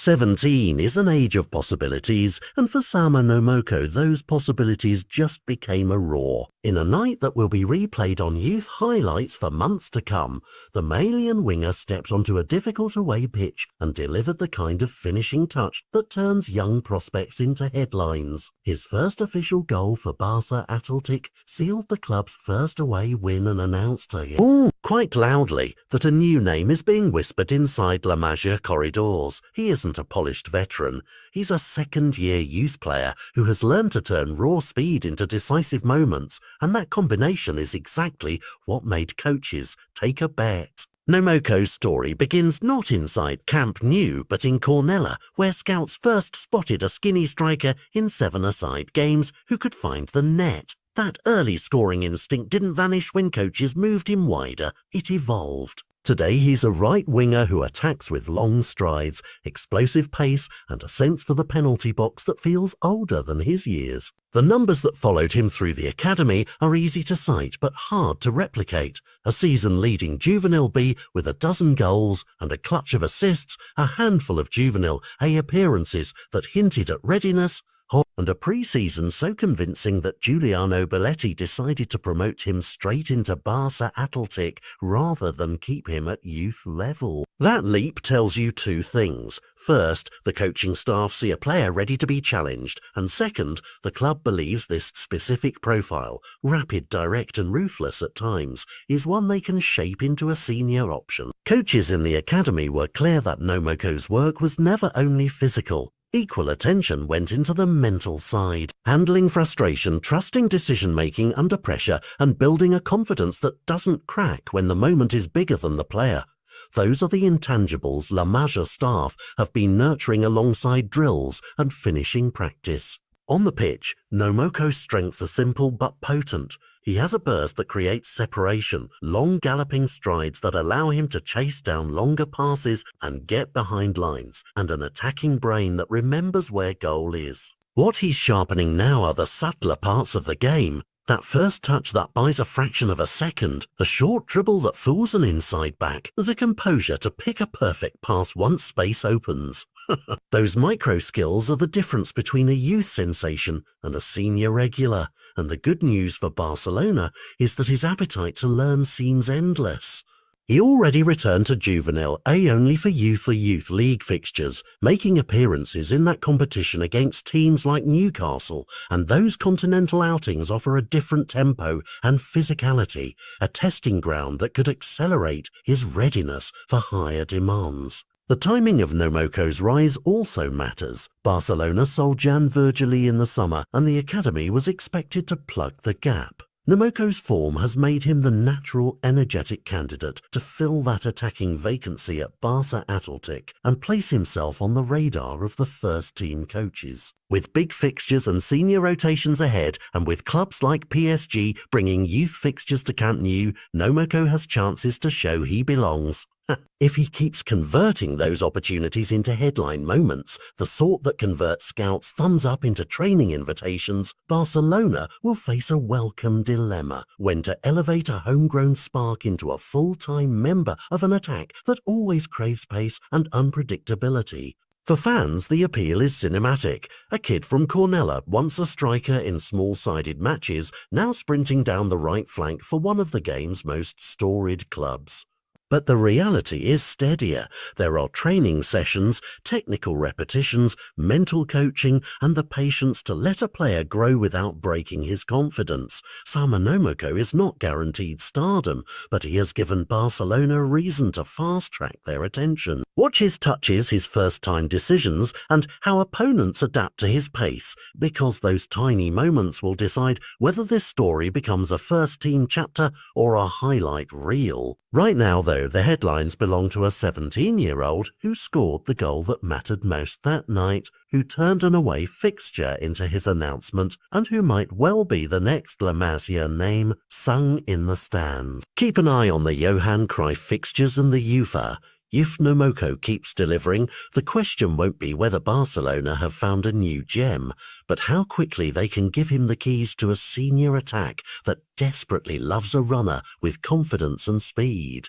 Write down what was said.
17 is an age of possibilities, and for Sama Nomoko those possibilities just became a roar. In a night that will be replayed on youth highlights for months to come, the Malian winger stepped onto a difficult away pitch and delivered the kind of finishing touch that turns young prospects into headlines. His first official goal for Barça Atlètic sealed the club's first away win and announced to him, quite loudly, that a new name is being whispered inside La Masia corridors. He isn't a polished veteran. He's a second-year youth player who has learned to turn raw speed into decisive moments, and that combination is exactly what made coaches take a bet. Nomoko's story begins not inside Camp Nou but in Cornella, where scouts first spotted a skinny striker in 7-a-side games who could find the net. That early scoring instinct didn't vanish when coaches moved him wider, it evolved. Today he's a right winger who attacks with long strides, explosive pace and a sense for the penalty box that feels older than his years. The numbers that followed him through the academy are easy to cite but hard to replicate. A season-leading Juvenile B with 12 goals and a clutch of assists, a handful of Juvenile A appearances that hinted at readiness, and a pre-season so convincing that Giuliano Belletti decided to promote him straight into Barça Atlètic rather than keep him at youth level. That leap tells you two things. First, the coaching staff see a player ready to be challenged, and second, the club believes this specific profile, rapid, direct and ruthless at times, is one they can shape into a senior option. Coaches in the academy were clear that Nomoko's work was never only physical. Equal attention went into the mental side, handling frustration, trusting decision-making under pressure, and building a confidence that doesn't crack when the moment is bigger than the player. Those are the intangibles La Masia staff have been nurturing alongside drills and finishing practice. On the pitch, Nomoko's strengths are simple but potent. He has a burst that creates separation, long galloping strides that allow him to chase down longer passes and get behind lines, and an attacking brain that remembers where goal is. What he's sharpening now are the subtler parts of the game. That first touch that buys a fraction of a second, the short dribble that fools an inside back, the composure to pick a perfect pass once space opens. Those micro skills are the difference between a youth sensation and a senior regular, and the good news for Barcelona is that his appetite to learn seems endless. He already returned to Juvenile A only for Youth League fixtures, making appearances in that competition against teams like Newcastle, and those continental outings offer a different tempo and physicality, a testing ground that could accelerate his readiness for higher demands. The timing of Nomoko's rise also matters. Barcelona sold Jan Virgili in the summer, and the academy was expected to plug the gap. Nomoko's form has made him the natural, energetic candidate to fill that attacking vacancy at Barça Atlètic and place himself on the radar of the first-team coaches. With big fixtures and senior rotations ahead, and with clubs like PSG bringing youth fixtures to Camp Nou, Nomoko has chances to show he belongs. If he keeps converting those opportunities into headline moments, the sort that convert scouts' thumbs up into training invitations, Barcelona will face a welcome dilemma: when to elevate a homegrown spark into a full-time member of an attack that always craves pace and unpredictability. For fans, the appeal is cinematic. A kid from Cornella, once a striker in small-sided matches, now sprinting down the right flank for one of the game's most storied clubs. But the reality is steadier. There are training sessions, technical repetitions, mental coaching, and the patience to let a player grow without breaking his confidence. Sama Nomoko is not guaranteed stardom, but he has given Barcelona a reason to fast-track their attention. Watch his touches, his first-time decisions, and how opponents adapt to his pace, because those tiny moments will decide whether this story becomes a first-team chapter or a highlight reel. Right now, though, the headlines belong to a 17-year-old who scored the goal that mattered most that night, who turned an away fixture into his announcement, and who might well be the next La Masia name sung in the stands. Keep an eye on the Johan Cruyff fixtures and the UEFA. If Nomoko keeps delivering, the question won't be whether Barcelona have found a new gem, but how quickly they can give him the keys to a senior attack that desperately loves a runner with confidence and speed.